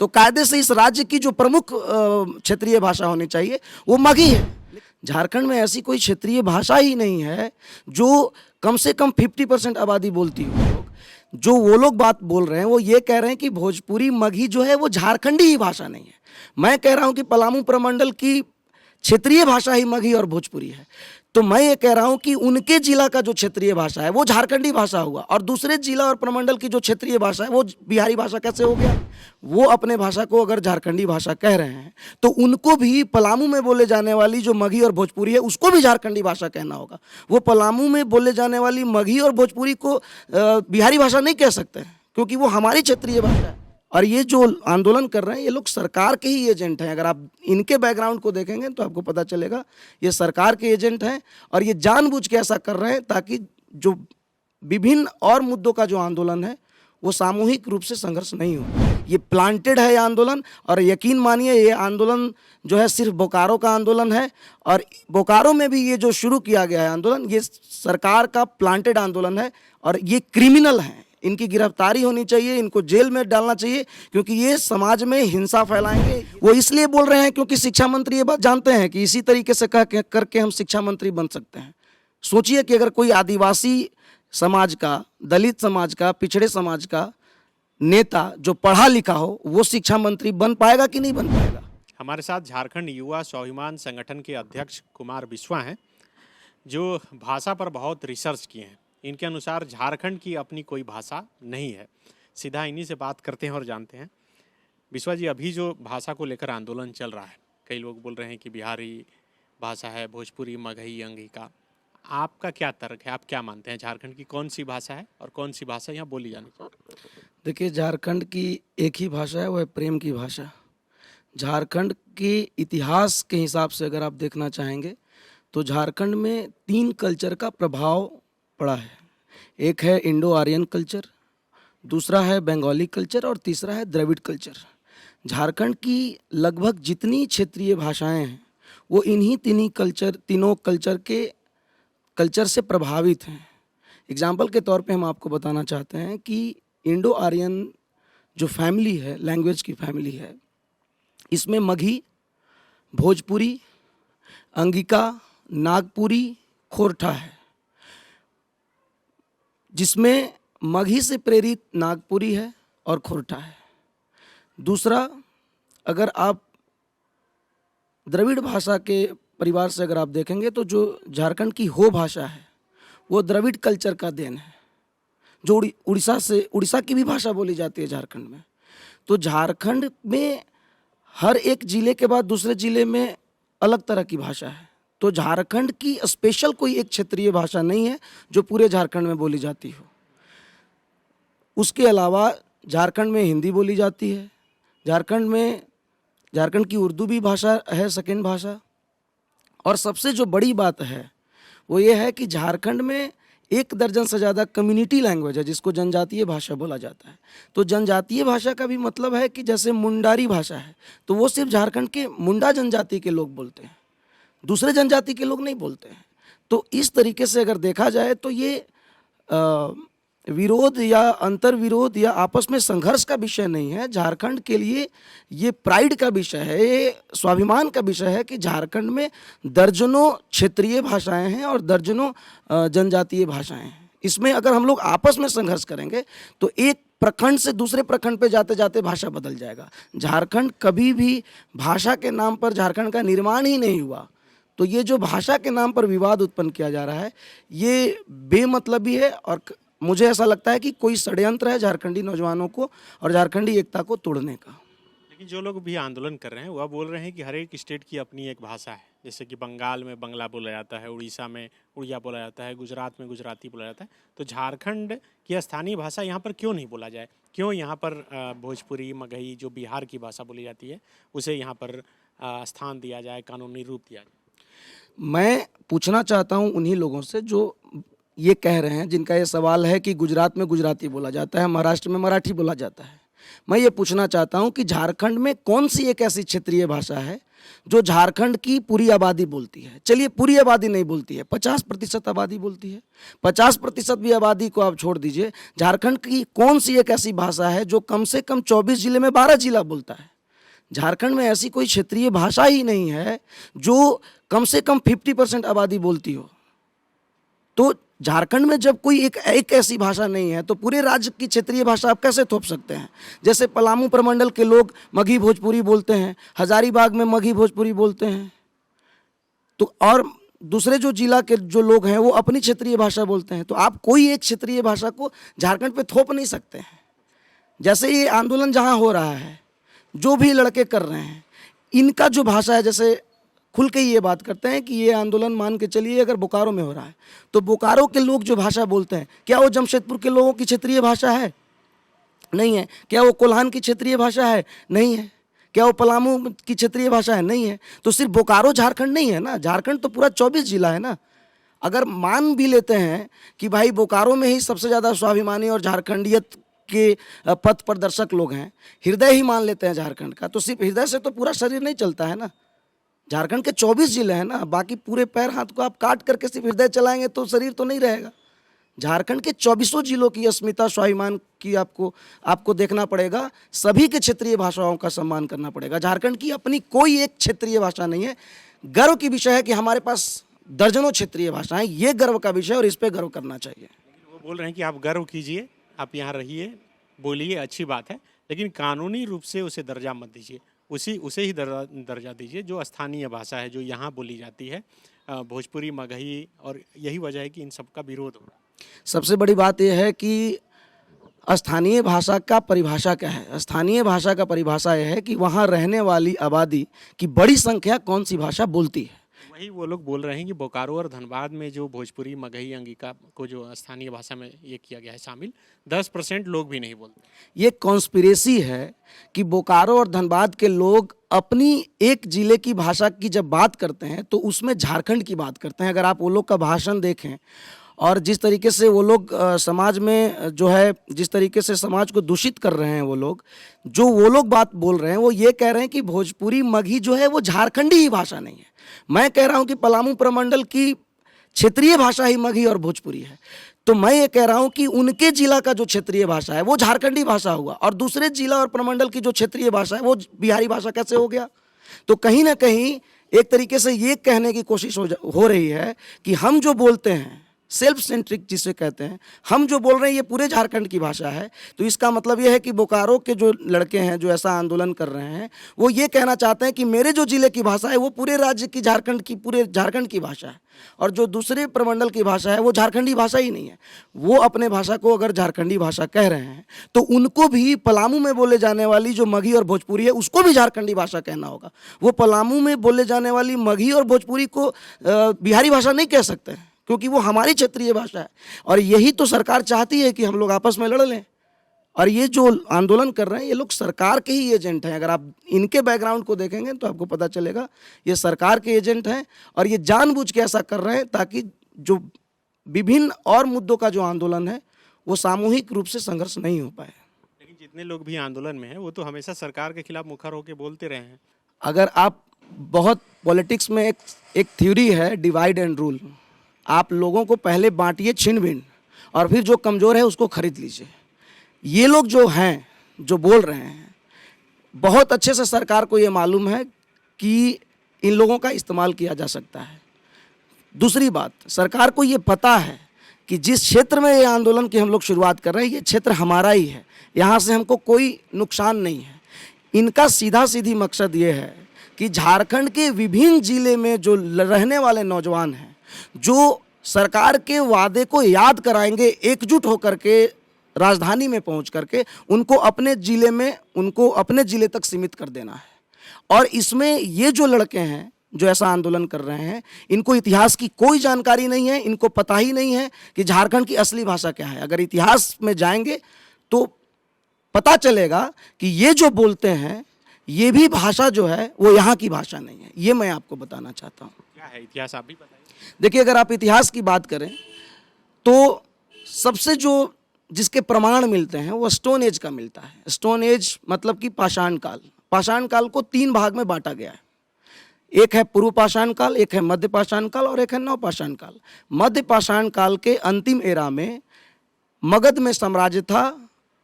तो कायदे से इस राज्य की जो प्रमुख क्षेत्रीय भाषा होनी चाहिए वो मगही है। झारखंड में ऐसी कोई क्षेत्रीय भाषा ही नहीं है जो कम से कम 50% आबादी बोलती हो। जो वो लोग बात बोल रहे हैं वो ये कह रहे हैं कि भोजपुरी मगही जो है वो झारखंडी ही भाषा नहीं है। मैं कह रहा हूं कि पलामू प्रमंडल की क्षेत्रीय भाषा ही मगही और भोजपुरी है। तो मैं ये कह रहा हूं कि उनके जिला का जो क्षेत्रीय भाषा है वो झारखंडी भाषा हुआ और दूसरे जिला और प्रमंडल की जो क्षेत्रीय भाषा है वो बिहारी भाषा कैसे हो गया। वो अपने भाषा को अगर झारखंडी भाषा कह रहे हैं तो उनको भी पलामू में बोले जाने वाली जो मगही और भोजपुरी है उसको भी झारखंडी भाषा कहना होगा। वो पलामू में बोले जाने वाली मगही और भोजपुरी को बिहारी भाषा नहीं कह सकते क्योंकि वो हमारी क्षेत्रीय भाषा है। और ये जो आंदोलन कर रहे हैं ये लोग सरकार के ही एजेंट हैं। अगर आप इनके बैकग्राउंड को देखेंगे तो आपको पता चलेगा ये सरकार के एजेंट हैं और ये जानबूझ के ऐसा कर रहे हैं ताकि जो विभिन्न और मुद्दों का जो आंदोलन है वो सामूहिक रूप से संघर्ष नहीं हो। ये प्लांटेड है ये आंदोलन और यकीन मानिए ये आंदोलन जो है सिर्फ बोकारो का आंदोलन है और बोकारो में भी ये जो शुरू किया गया है आंदोलन ये सरकार का प्लांटेड आंदोलन है और ये क्रिमिनल हैं। इनकी गिरफ्तारी होनी चाहिए, इनको जेल में डालना चाहिए क्योंकि ये समाज में हिंसा फैलाएंगे। वो इसलिए बोल रहे हैं क्योंकि शिक्षा मंत्री ये बात जानते हैं कि इसी तरीके से करके हम शिक्षा मंत्री बन सकते हैं। सोचिए कि अगर कोई आदिवासी समाज का, दलित समाज का, पिछड़े समाज का नेता जो पढ़ा लिखा हो वो शिक्षा मंत्री बन पाएगा कि नहीं बन पाएगा। हमारे साथ झारखंड युवा स्वाभिमान संगठन के अध्यक्ष कुमार बिस्वा हैं जो भाषा पर बहुत रिसर्च किए हैं। इनके अनुसार झारखंड की अपनी कोई भाषा नहीं है। सीधा इन्हीं से बात करते हैं और जानते हैं। बिस्वा जी, अभी जो भाषा को लेकर आंदोलन चल रहा है, कई लोग बोल रहे हैं कि बिहारी भाषा है, भोजपुरी, मगही, अंगिका, आपका क्या तर्क है? आप क्या मानते हैं झारखंड की कौन सी भाषा है और कौन सी भाषा यहाँ बोली जानी चाहिए? देखिए, झारखंड की एक ही भाषा है, वो है प्रेम की भाषा। झारखंड के इतिहास के हिसाब से अगर आप देखना चाहेंगे तो झारखंड में 3 कल्चर का प्रभाव पड़ा है। एक है इंडो आर्यन कल्चर, दूसरा है बंगाली कल्चर और तीसरा है द्रविड़ कल्चर। झारखंड की लगभग जितनी क्षेत्रीय भाषाएं हैं वो इन्हीं तीनों कल्चर से प्रभावित हैं। एग्जाम्पल के तौर पे हम आपको बताना चाहते हैं कि इंडो आर्यन जो फैमिली है, लैंग्वेज की फैमिली है, इसमें मगही, भोजपुरी, अंगिका, नागपुरी, खोरठा है। जिसमें मगही से प्रेरित नागपुरी है और खोरठा है। दूसरा, अगर आप द्रविड़ भाषा के परिवार से अगर आप देखेंगे तो जो झारखंड की हो भाषा है वो द्रविड़ कल्चर का देन है, जो उड़ीसा की भी भाषा बोली जाती है झारखंड में। तो झारखंड में हर एक जिले के बाद दूसरे जिले में अलग तरह की भाषा है। तो झारखंड की स्पेशल कोई एक क्षेत्रीय भाषा नहीं है जो पूरे झारखंड में बोली जाती हो। उसके अलावा झारखंड में हिंदी बोली जाती है। झारखंड की उर्दू भी भाषा है, सेकेंड भाषा। और सबसे जो बड़ी बात है वो ये है कि झारखंड में 1 दर्जन से ज़्यादा कम्युनिटी लैंग्वेज है जिसको जनजातीय भाषा बोला जाता है। तो जनजातीय भाषा का भी मतलब है कि जैसे मुंडारी भाषा है तो वो सिर्फ झारखंड के मुंडा जनजाति के लोग बोलते हैं, दूसरे जनजाति के लोग नहीं बोलते हैं। तो इस तरीके से अगर देखा जाए तो ये विरोध या अंतर्विरोध या आपस में संघर्ष का विषय नहीं है। झारखंड के लिए ये प्राइड का विषय है, ये स्वाभिमान का विषय है कि झारखंड में दर्जनों क्षेत्रीय भाषाएं हैं और दर्जनों जनजातीय भाषाएं हैं। इसमें अगर हम लोग आपस में संघर्ष करेंगे तो एक प्रखंड से दूसरे प्रखंड पे जाते जाते भाषा बदल जाएगा। झारखंड कभी भी भाषा के नाम पर झारखंड का निर्माण ही नहीं हुआ। तो ये जो भाषा के नाम पर विवाद उत्पन्न किया जा रहा है ये बेमतलबी है और मुझे ऐसा लगता है कि कोई षड्यंत्र है झारखंडी नौजवानों को और झारखंडी एकता को तोड़ने का। लेकिन जो लोग भी आंदोलन कर रहे हैं वह बोल रहे हैं कि हर एक स्टेट की अपनी एक भाषा है। जैसे कि बंगाल में बंगला बोला जाता है, उड़ीसा में उड़िया बोला जाता है, गुजरात में गुजराती बोला जाता है। तो झारखंड की स्थानीय भाषा यहाँ पर क्यों नहीं बोला जाए? क्यों यहाँ पर भोजपुरी, मगही जो बिहार की भाषा बोली जाती है उसे यहाँ पर स्थान दिया जाए, कानूनी रूप दिया जाए? मैं पूछना चाहता हूँ उन्हीं लोगों से जो ये कह रहे हैं, जिनका ये सवाल है कि गुजरात में गुजराती बोला जाता है, महाराष्ट्र में मराठी बोला जाता है। मैं ये पूछना चाहता हूँ कि झारखंड में कौन सी एक ऐसी क्षेत्रीय भाषा है जो झारखंड की पूरी आबादी बोलती है। चलिए पूरी आबादी नहीं बोलती है, 50% आबादी बोलती है। 50% भी आबादी को आप छोड़ दीजिए, झारखंड की कौन सी एक ऐसी भाषा है जो कम से कम 24 जिले में 12 जिला बोलता है। झारखंड में ऐसी कोई क्षेत्रीय भाषा ही नहीं है जो कम से कम 50% आबादी बोलती हो। तो झारखंड में जब कोई एक ऐसी भाषा नहीं है तो पूरे राज्य की क्षेत्रीय भाषा आप कैसे थोप सकते हैं। जैसे पलामू प्रमंडल के लोग मगही भोजपुरी बोलते हैं, हजारीबाग में मगही भोजपुरी बोलते हैं, तो और दूसरे जो जिला के जो लोग हैं वो अपनी क्षेत्रीय भाषा बोलते हैं। तो आप कोई एक क्षेत्रीय भाषा को झारखंड पे थोप नहीं सकते हैं। जैसे ये आंदोलन जहाँ हो रहा है, जो भी लड़के कर रहे हैं, इनका जो भाषा है, जैसे खुल के ये बात करते हैं कि ये आंदोलन मान के चलिए अगर बोकारो में हो रहा है तो बोकारो के लोग जो भाषा बोलते हैं, क्या वो जमशेदपुर के लोगों की क्षेत्रीय भाषा है? नहीं है। क्या वो कोल्हान की क्षेत्रीय भाषा है? नहीं है। क्या वो पलामू की क्षेत्रीय भाषा है? नहीं है। तो सिर्फ बोकारो झारखंड नहीं है ना, झारखंड तो पूरा 24 जिला है ना। अगर मान भी लेते हैं कि भाई बोकारो में ही सबसे ज़्यादा स्वाभिमानी और झारखंडियत के पथ प्रदर्शक लोग हैं, हृदय ही मान लेते हैं झारखंड का, तो सिर्फ हृदय से तो पूरा शरीर नहीं चलता है ना। झारखंड के 24 जिले हैं ना, बाकी पूरे पैर हाथ को आप काट करके सिर्फ हृदय चलाएंगे तो शरीर तो नहीं रहेगा। झारखंड के 24 जिलों की अस्मिता स्वाभिमान की आपको देखना पड़ेगा। सभी के क्षेत्रीय भाषाओं का सम्मान करना पड़ेगा। झारखंड की अपनी कोई एक क्षेत्रीय भाषा नहीं है। गर्व की विषय है कि हमारे पास दर्जनों क्षेत्रीय भाषाएं, ये गर्व का विषय और इस पर गर्व करना चाहिए। वो बोल रहे हैं कि आप गर्व कीजिए, आप यहाँ रहिए, बोलिए, अच्छी बात है, लेकिन कानूनी रूप से उसे दर्जा मत दीजिए। उसे ही दर्जा दीजिए जो स्थानीय भाषा है, जो यहाँ बोली जाती है, भोजपुरी, मगही, और यही वजह है कि इन सब का विरोध हो रहा है। सबसे बड़ी बात यह है कि स्थानीय भाषा का परिभाषा क्या है। स्थानीय भाषा का परिभाषा यह है कि वहाँ रहने वाली आबादी की बड़ी संख्या कौन सी भाषा बोलती है। वही वो लोग बोल रहे हैं कि बोकारो और धनबाद में जो भोजपुरी, मगही, अंगिका को जो स्थानीय भाषा में ये किया गया है शामिल, 10% लोग भी नहीं बोलते। ये कॉन्स्पिरेसी है कि बोकारो और धनबाद के लोग अपनी एक जिले की भाषा की जब बात करते हैं तो उसमें झारखंड की बात करते हैं। अगर आप वो लोग का भाषण देखें और जिस तरीके से वो लोग समाज में जो है, जिस तरीके से समाज को दूषित कर रहे हैं, वो लोग बात बोल रहे हैं, वो ये कह रहे हैं कि भोजपुरी, मगही जो है वो झारखंडी ही भाषा नहीं है। मैं कह रहा हूं कि पलामू प्रमंडल की क्षेत्रीय भाषा ही मगही और भोजपुरी है। तो मैं ये कह रहा हूं कि उनके जिला का जो क्षेत्रीय भाषा है वो झारखंडी भाषा हुआ, और दूसरे जिला और प्रमंडल की जो क्षेत्रीय भाषा है वो बिहारी भाषा कैसे हो गया। तो कहीं ना कहीं एक तरीके से ये कहने की कोशिश हो रही है कि हम जो बोलते हैं, सेल्फ सेंट्रिक जिसे कहते हैं, हम जो बोल रहे हैं ये पूरे झारखंड की भाषा है। तो इसका मतलब ये है कि बोकारो के जो लड़के हैं जो ऐसा आंदोलन कर रहे हैं, वो ये कहना चाहते हैं कि मेरे जो जिले की भाषा है वो पूरे राज्य की, पूरे झारखंड की भाषा है, और जो दूसरे प्रमंडल की भाषा है वो झारखंडी भाषा ही नहीं है। वो अपने भाषा को अगर झारखंडी भाषा कह रहे हैं तो उनको भी पलामू में बोले जाने वाली जो मगही और भोजपुरी है उसको भी झारखंडी भाषा कहना होगा। वो पलामू में बोले जाने वाली मगही और भोजपुरी को बिहारी भाषा नहीं कह सकते हैं, क्योंकि वो हमारी क्षेत्रीय भाषा है। और यही तो सरकार चाहती है कि हम लोग आपस में लड़ लें। और ये जो आंदोलन कर रहे हैं ये लोग सरकार के ही एजेंट हैं। अगर आप इनके बैकग्राउंड को देखेंगे तो आपको पता चलेगा ये सरकार के एजेंट हैं, और ये जानबूझ के ऐसा कर रहे हैं ताकि जो विभिन्न और मुद्दों का जो आंदोलन है वो सामूहिक रूप से संघर्ष नहीं हो पाए। लेकिन जितने लोग भी आंदोलन में हैं वो तो हमेशा सरकार के खिलाफ मुखर होकर बोलते रहे हैं। अगर आप बहुत पॉलिटिक्स में एक थ्योरी है, डिवाइड एंड रूल। आप लोगों को पहले बांटिए छिन भिन, और फिर जो कमज़ोर है उसको खरीद लीजिए। ये लोग जो हैं, जो बोल रहे हैं, बहुत अच्छे से सरकार को ये मालूम है कि इन लोगों का इस्तेमाल किया जा सकता है। दूसरी बात, सरकार को ये पता है कि जिस क्षेत्र में ये आंदोलन की हम लोग शुरुआत कर रहे हैं ये क्षेत्र हमारा ही है, यहाँ से हमको कोई नुकसान नहीं है। इनका सीधा सीधी मकसद ये है कि झारखंड के विभिन्न जिले में जो रहने वाले नौजवान हैं, जो सरकार के वादे को याद कराएंगे एकजुट होकर के राजधानी में पहुंच करके, उनको अपने जिले तक सीमित कर देना है। और इसमें ये जो लड़के हैं जो ऐसा आंदोलन कर रहे हैं, इनको इतिहास की कोई जानकारी नहीं है। इनको पता ही नहीं है कि झारखंड की असली भाषा क्या है। अगर इतिहास में जाएंगे तो पता चलेगा कि ये जो बोलते हैं ये भी भाषा जो है वो यहाँ की भाषा नहीं है। ये मैं आपको बताना चाहता हूँ। क्या है इतिहास, आप भी बताइए। देखिए, अगर आप इतिहास की बात करें तो सबसे जो जिसके प्रमाण मिलते हैं वो स्टोन एज का मिलता है। स्टोन एज मतलब कि पाषाण काल। पाषाण काल को 3 भाग में बांटा गया है। एक है पूर्व पाषाण काल, एक है मध्य पाषाण काल और एक है नव पाषाण काल। मध्य पाषाण काल के अंतिम एरा में मगध में साम्राज्य था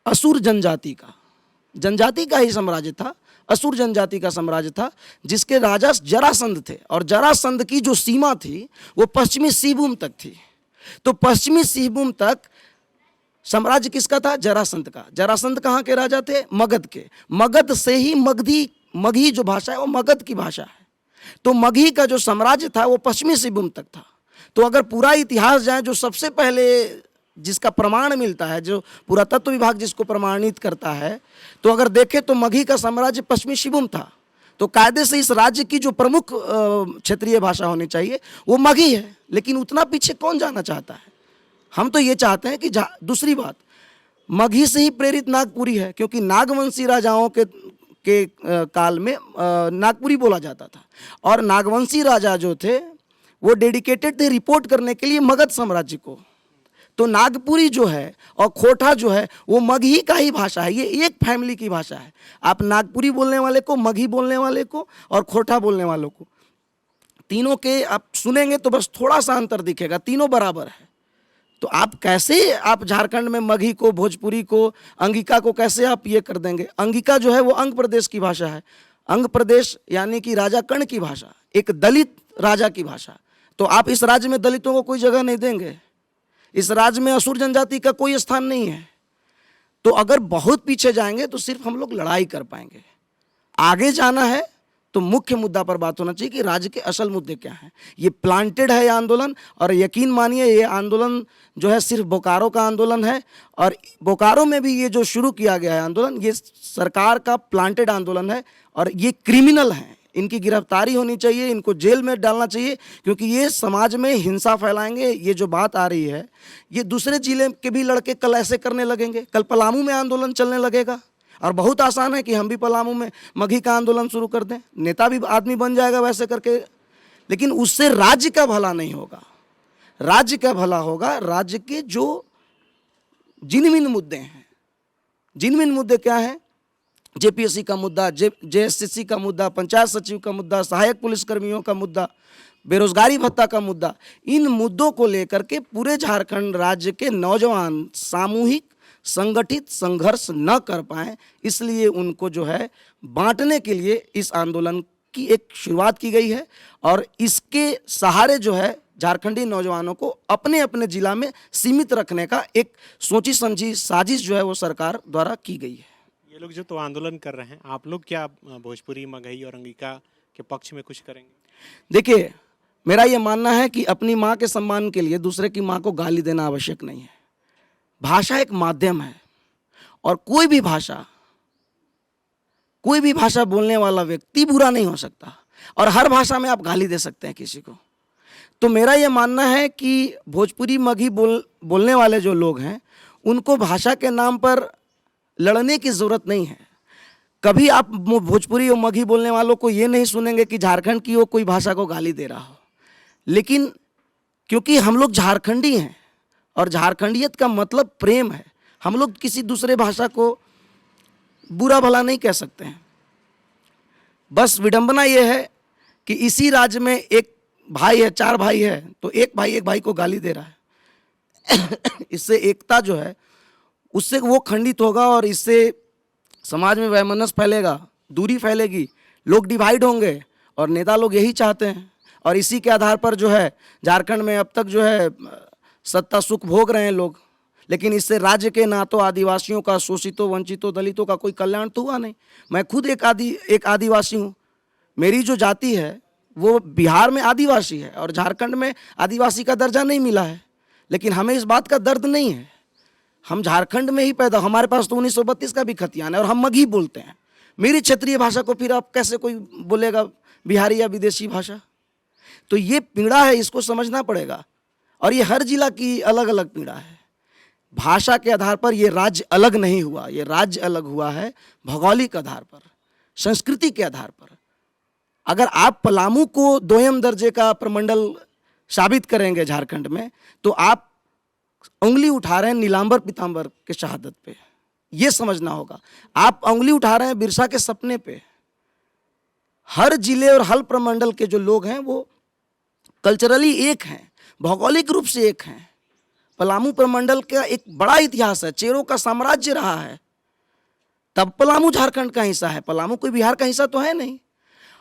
असुर जनजाति का ही साम्राज्य था, असुर जनजाति का साम्राज्य था, जिसके राजा जरासंध थे। और जरासंध की जो सीमा थी वो पश्चिमी सिंहभूम तक थी। तो पश्चिमी सिंहभूम तक साम्राज्य किसका था? जरासंध का। जरासंध कहाँ के राजा थे? मगध के। मगध से ही मगही जो भाषा है वो मगध की भाषा है। तो मगही का जो साम्राज्य था वो पश्चिमी सिंहभूम तक था। तो अगर पूरा इतिहास जाए, जो सबसे पहले जिसका प्रमाण मिलता है, जो पुरातत्व विभाग जिसको प्रमाणित करता है, तो अगर देखें तो मगही का साम्राज्य पश्चिमी सिंहभूम था। तो कायदे से इस राज्य की जो प्रमुख क्षेत्रीय भाषा होनी चाहिए वो मगही है। लेकिन उतना पीछे कौन जाना चाहता है? हम तो ये चाहते हैं कि दूसरी बात, मगही से ही प्रेरित नागपुरी है, क्योंकि नागवंशी राजाओं के काल में नागपुरी बोला जाता था। और नागवंशी राजा जो थे वो डेडिकेटेड थे रिपोर्ट करने के लिए मगध साम्राज्य को। तो नागपुरी जो है और खोटा जो है वो मगही का ही भाषा है। ये एक फैमिली की भाषा है। आप नागपुरी बोलने वाले को, मगही बोलने वाले को और खोटा बोलने वालों को, तीनों के आप सुनेंगे तो बस थोड़ा सा अंतर दिखेगा, तीनों बराबर है। तो आप कैसे आप झारखंड में मगही को, भोजपुरी को, अंगिका को कैसे आप ये कर देंगे? अंगिका जो है वो अंग प्रदेश की भाषा है। अंग प्रदेश यानी कि राजा कर्ण की भाषा, एक दलित राजा की भाषा। तो आप इस राज्य में दलितों को कोई जगह नहीं देंगे। इस राज्य में असुर जनजाति का कोई स्थान नहीं है। तो अगर बहुत पीछे जाएंगे तो सिर्फ हम लोग लड़ाई कर पाएंगे। आगे जाना है तो मुख्य मुद्दा पर बात होना चाहिए कि राज्य के असल मुद्दे क्या हैं। ये प्लांटेड है ये आंदोलन, और यकीन मानिए ये आंदोलन जो है सिर्फ बोकारो का आंदोलन है। और बोकारो में भी ये जो शुरू किया गया है आंदोलन, ये सरकार का प्लांटेड आंदोलन है। और ये क्रिमिनल हैं, इनकी गिरफ्तारी होनी चाहिए, इनको जेल में डालना चाहिए, क्योंकि ये समाज में हिंसा फैलाएंगे। ये जो बात आ रही है ये दूसरे जिले के भी लड़के कल ऐसे करने लगेंगे। कल पलामू में आंदोलन चलने लगेगा, और बहुत आसान है कि हम भी पलामू में मगही का आंदोलन शुरू कर दें, नेता भी आदमी बन जाएगा वैसे करके। लेकिन उससे राज्य का भला नहीं होगा। राज्य का भला होगा राज्य के जो जिनमिन मुद्दे हैं। जिनमिन मुद्दे क्या हैं? जेपीएससी का मुद्दा, जेएससीसी का मुद्दा, पंचायत सचिव का मुद्दा, सहायक पुलिसकर्मियों का मुद्दा, बेरोजगारी भत्ता का मुद्दा। इन मुद्दों को लेकर के पूरे झारखंड राज्य के नौजवान सामूहिक संगठित संघर्ष न कर पाएं, इसलिए उनको जो है बांटने के लिए इस आंदोलन की एक शुरुआत की गई है। और इसके सहारे जो है झारखंडी नौजवानों को अपने अपने जिला में सीमित रखने का एक सोची समझी साजिश जो है वो सरकार द्वारा की गई है। ये लोग जो तो आंदोलन कर रहे हैं, आप लोग क्या भोजपुरी, मगही और अंगिका के पक्ष में कुछ करेंगे? देखिए, मेरा ये मानना है कि अपनी माँ के सम्मान के लिए दूसरे की माँ को गाली देना आवश्यक नहीं है। भाषा एक माध्यम है, और कोई भी भाषा बोलने वाला व्यक्ति बुरा नहीं हो सकता, और हर भाषा में आप गाली दे सकते हैं किसी को। तो मेरा ये मानना है कि भोजपुरी, मगही बोलने वाले जो लोग हैं उनको भाषा के नाम पर लड़ने की ज़रूरत नहीं है। कभी आप भोजपुरी और मगही बोलने वालों को ये नहीं सुनेंगे कि झारखंड की वो कोई भाषा को गाली दे रहा हो। लेकिन क्योंकि हम लोग झारखंडी हैं, और झारखंडियत का मतलब प्रेम है, हम लोग किसी दूसरे भाषा को बुरा भला नहीं कह सकते हैं। बस विडंबना ये है कि इसी राज्य में एक भाई है, 4 भाई है, तो एक भाई को गाली दे रहा है। इससे एकता जो है उससे वो खंडित होगा, और इससे समाज में वैमनस्य फैलेगा, दूरी फैलेगी, लोग डिवाइड होंगे, और नेता लोग यही चाहते हैं। और इसी के आधार पर जो है झारखंड में अब तक जो है सत्ता सुख भोग रहे हैं लोग। लेकिन इससे राज्य के ना तो आदिवासियों का, शोषितों, वंचितों, दलितों का कोई कल्याण तो हुआ नहीं। मैं खुद एक आदिवासी हूँ। मेरी जो जाति है वो बिहार में आदिवासी है, और झारखंड में आदिवासी का दर्जा नहीं मिला है। लेकिन हमें इस बात का दर्द नहीं है। हम झारखंड में ही पैदा, हमारे पास तो 1932 का भी खतियान है, और हम मगही बोलते हैं। मेरी क्षेत्रीय भाषा को फिर आप कैसे कोई बोलेगा बिहारी या विदेशी भाषा? तो ये पीड़ा है, इसको समझना पड़ेगा। और ये हर जिला की अलग अलग पीड़ा है। भाषा के आधार पर ये राज्य अलग नहीं हुआ, ये राज्य अलग हुआ है भौगोलिक आधार पर, संस्कृति के आधार पर। अगर आप पलामू को 2म दर्जे का प्रमंडल साबित करेंगे झारखंड में, तो आप उंगली उठा रहे हैं नीलांबर पीताम्बर के शहादत पे, ये समझना होगा। आप उंगली उठा रहे हैं बिरसा के सपने पे। हर जिले और हर प्रमंडल के जो लोग हैं वो कल्चरली एक हैं, भौगोलिक रूप से एक हैं। पलामू प्रमंडल का एक बड़ा इतिहास है, चेरों का साम्राज्य रहा है, तब पलामू झारखंड का हिस्सा है। पलामू कोई बिहार का हिस्सा तो है नहीं।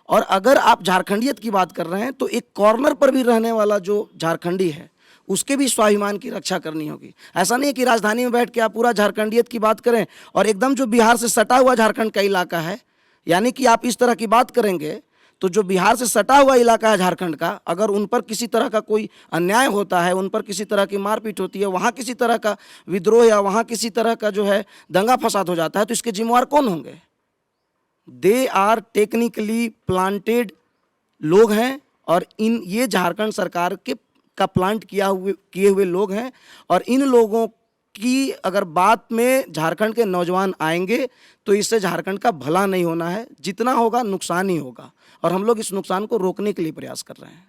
और अगर आप झारखंडियत की बात कर रहे हैं तो एक कॉर्नर पर भी रहने वाला जो झारखंडी है उसके भी स्वाभिमान की रक्षा करनी होगी। ऐसा नहीं है कि राजधानी में बैठ के आप पूरा झारखंडियत की बात करें और एकदम जो बिहार से सटा हुआ झारखंड का इलाका है, यानी कि आप इस तरह की बात करेंगे तो जो बिहार से सटा हुआ इलाका है झारखंड का, अगर उन पर किसी तरह का कोई अन्याय होता है, उन पर किसी तरह की मारपीट होती है, वहाँ किसी तरह का विद्रोह या वहाँ किसी तरह का जो है दंगा फसाद हो जाता है, तो इसके जिम्मेवार कौन होंगे? दे आर टेक्निकली प्लांटेड लोग हैं और ये झारखंड सरकार के का प्लांट किए हुए लोग हैं। और इन लोगों की अगर बात में झारखंड के नौजवान आएंगे तो इससे झारखंड का भला नहीं होना है, जितना होगा नुकसान ही होगा। और हम लोग इस नुकसान को रोकने के लिए प्रयास कर रहे हैं।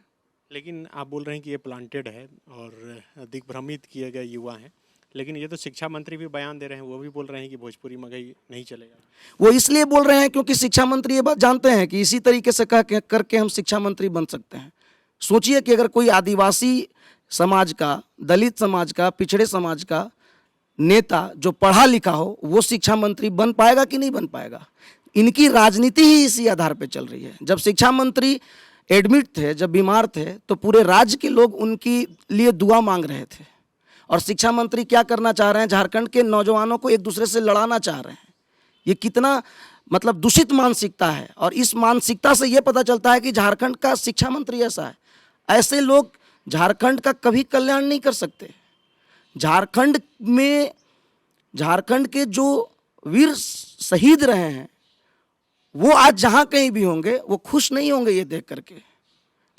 लेकिन आप बोल रहे हैं कि ये प्लांटेड है और दिग्भ्रमित किए गए युवा हैं, लेकिन ये तो शिक्षा मंत्री भी बयान दे रहे हैं, वो भी बोल रहे हैं कि भोजपुरी मगही नहीं चलेगा। वो इसलिए बोल रहे हैं क्योंकि शिक्षा मंत्री ये बात जानते हैं कि इसी तरीके से करके हम शिक्षा मंत्री बन सकते हैं। सोचिए कि अगर कोई आदिवासी समाज का, दलित समाज का, पिछड़े समाज का नेता जो पढ़ा लिखा हो वो शिक्षा मंत्री बन पाएगा कि नहीं बन पाएगा? इनकी राजनीति ही इसी आधार पे चल रही है। जब शिक्षा मंत्री एडमिट थे, जब बीमार थे, तो पूरे राज्य के लोग उनकी लिए दुआ मांग रहे थे। और शिक्षा मंत्री क्या करना चाह रहे हैं? झारखंड के नौजवानों को एक दूसरे से लड़ाना चाह रहे हैं। ये कितना मतलब दूषित मानसिकता है। और इस मानसिकता से ये पता चलता है कि झारखंड का शिक्षा मंत्री ऐसा है। ऐसे लोग झारखंड का कभी कल्याण नहीं कर सकते। झारखंड के जो वीर शहीद रहे हैं वो आज जहाँ कहीं भी होंगे वो खुश नहीं होंगे ये देख करके,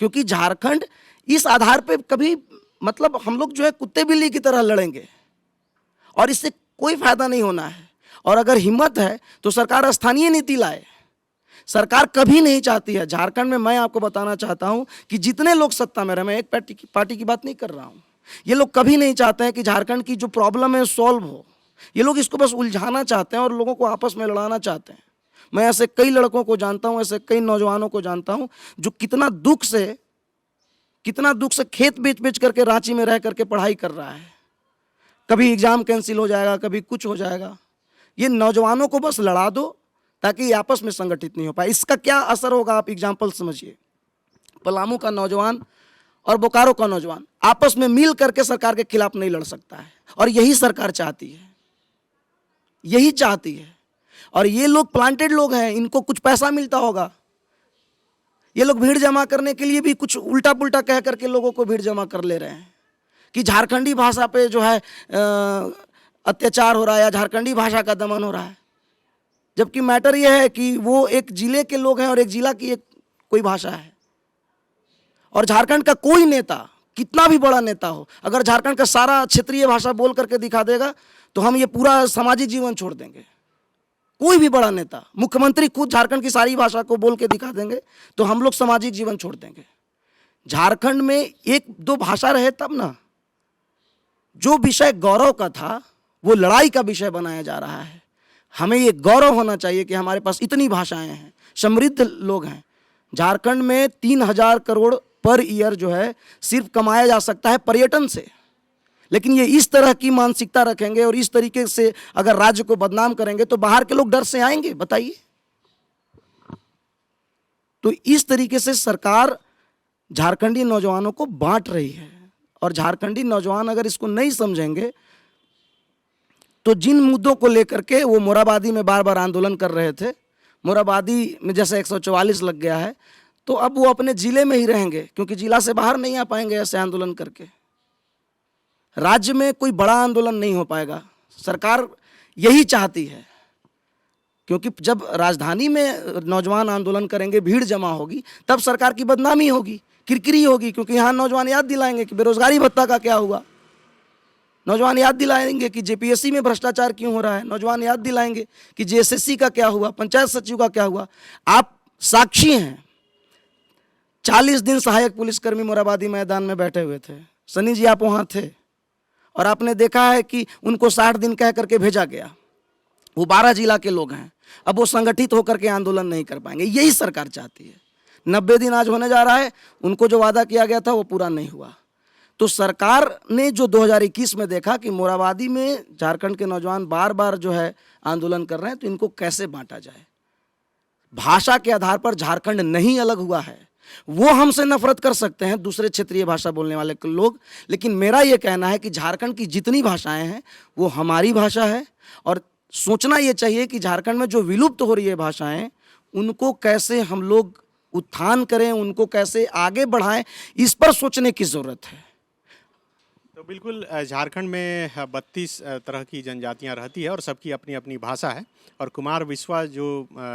क्योंकि झारखंड इस आधार पे कभी मतलब हम लोग जो है कुत्ते बिल्ली की तरह लड़ेंगे और इससे कोई फायदा नहीं होना है। और अगर हिम्मत है तो सरकार स्थानीय नीति लाए। सरकार कभी नहीं चाहती है झारखंड में, मैं आपको बताना चाहता हूं कि जितने लोग सत्ता में रहे, मैं एक पार्टी की बात नहीं कर रहा हूं, ये लोग कभी नहीं चाहते हैं कि झारखंड की जो प्रॉब्लम है सॉल्व हो। ये लोग इसको बस उलझाना चाहते हैं और लोगों को आपस में लड़ाना चाहते हैं। मैं ऐसे कई लड़कों को जानता हूं, ऐसे कई नौजवानों को जानता हूं जो कितना दुख से खेत बेच करके रांची में रह करके पढ़ाई कर रहा है। कभी एग्जाम कैंसिल हो जाएगा, कभी कुछ हो जाएगा। ये नौजवानों को बस लड़ा दो ताकि ये आपस में संगठित नहीं हो पाए। इसका क्या असर होगा आप एग्जाम्पल समझिए। पलामू का नौजवान और बोकारो का नौजवान आपस में मिल करके सरकार के खिलाफ नहीं लड़ सकता है, और यही सरकार चाहती है, यही चाहती है। और ये लोग प्लांटेड लोग हैं, इनको कुछ पैसा मिलता होगा। ये लोग भीड़ जमा करने के लिए भी कुछ उल्टा पुल्टा कह करके लोगों को भीड़ जमा कर ले रहे हैं कि झारखंडी भाषा पे जो है अत्याचार हो रहा है या झारखंडी भाषा का दमन हो रहा है। जबकि मैटर यह है कि वो एक जिले के लोग हैं और एक जिला की एक कोई भाषा है। और झारखंड का कोई नेता, कितना भी बड़ा नेता हो, अगर झारखंड का सारा क्षेत्रीय भाषा बोल करके दिखा देगा तो हम ये पूरा सामाजिक जीवन छोड़ देंगे। कोई भी बड़ा नेता, मुख्यमंत्री खुद झारखंड की सारी भाषा को बोल के दिखा देंगे तो हम लोग सामाजिक जीवन छोड़ देंगे। झारखंड में एक दो भाषा रहे तब ना। जो विषय गौरव का था वो लड़ाई का विषय बनाया जा रहा है। हमें ये गौरव होना चाहिए कि हमारे पास इतनी भाषाएं हैं, समृद्ध लोग हैं। झारखंड में 3,000 करोड़ पर ईयर जो है सिर्फ कमाया जा सकता है पर्यटन से। लेकिन ये इस तरह की मानसिकता रखेंगे और इस तरीके से अगर राज्य को बदनाम करेंगे तो बाहर के लोग डर से आएंगे, बताइए। तो इस तरीके से सरकार झारखंडी नौजवानों को बांट रही है। और झारखंडी नौजवान अगर इसको नहीं समझेंगे तो जिन मुद्दों को लेकर के वो मोराबादी में बार बार आंदोलन कर रहे थे, मोराबादी में जैसे 144 लग गया है, तो अब वो अपने जिले में ही रहेंगे, क्योंकि जिला से बाहर नहीं आ पाएंगे ऐसे आंदोलन करके। राज्य में कोई बड़ा आंदोलन नहीं हो पाएगा। सरकार यही चाहती है, क्योंकि जब राजधानी में नौजवान आंदोलन करेंगे, भीड़ जमा होगी, तब सरकार की बदनामी होगी, किरकिरी होगी। क्योंकि यहाँ नौजवान याद दिलाएंगे कि बेरोजगारी भत्ता का क्या हुआ, नौजवान याद दिलाएंगे कि जेपीएससी में भ्रष्टाचार क्यों हो रहा है, नौजवान याद दिलाएंगे कि जेएसएससी का क्या हुआ, पंचायत सचिव का क्या हुआ। आप साक्षी हैं, 40 दिन सहायक पुलिसकर्मी मोराबादी मैदान में बैठे हुए थे। सनी जी आप वहाँ थे और आपने देखा है कि उनको 60 दिन कह करके भेजा गया। वो 12 जिला के लोग हैं, अब वो संगठित होकर के आंदोलन नहीं कर पाएंगे। यही सरकार चाहती है। 90 दिन आज होने जा रहा है, उनको जो वादा किया गया था वो पूरा नहीं हुआ। तो सरकार ने जो 2021 में देखा कि मोराबादी में झारखंड के नौजवान बार बार जो है आंदोलन कर रहे हैं, तो इनको कैसे बांटा जाए। भाषा के आधार पर झारखंड नहीं अलग हुआ है। वो हमसे नफरत कर सकते हैं दूसरे क्षेत्रीय भाषा बोलने वाले लोग, लेकिन मेरा ये कहना है कि झारखंड की जितनी भाषाएं हैं वो हमारी भाषा है। और सोचना ये चाहिए कि झारखंड में जो विलुप्त हो रही है भाषाएं, उनको कैसे हम लोग उत्थान करें, उनको कैसे आगे बढ़ाएं, इस पर सोचने की ज़रूरत है। तो बिल्कुल झारखंड में 32 तरह की जनजातियां रहती है और सबकी अपनी अपनी भाषा है। और कुमार बिस्वा जो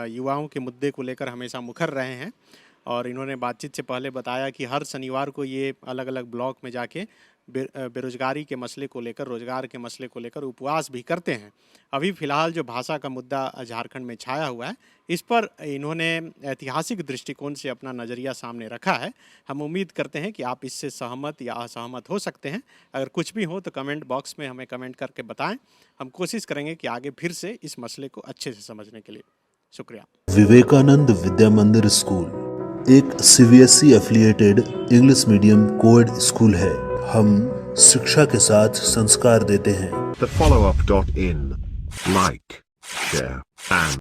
युवाओं के मुद्दे को लेकर हमेशा मुखर रहे हैं, और इन्होंने बातचीत से पहले बताया कि हर शनिवार को ये अलग अलग ब्लॉक में जाके बेरोजगारी के मसले को लेकर, रोजगार के मसले को लेकर उपवास भी करते हैं। अभी फ़िलहाल जो भाषा का मुद्दा झारखंड में छाया हुआ है, इस पर इन्होंने ऐतिहासिक दृष्टिकोण से अपना नज़रिया सामने रखा है। हम उम्मीद करते हैं कि आप इससे सहमत या असहमत हो सकते हैं। अगर कुछ भी हो तो कमेंट बॉक्स में हमें कमेंट करके बताएं। हम कोशिश करेंगे कि आगे फिर से इस मसले को अच्छे से समझने के लिए। शुक्रिया। विवेकानंद विद्या मंदिर स्कूल एक CBSE affiliated English medium coed school है। हम शिक्षा के साथ संस्कार देते हैं। The follow-up.in. Like, share, and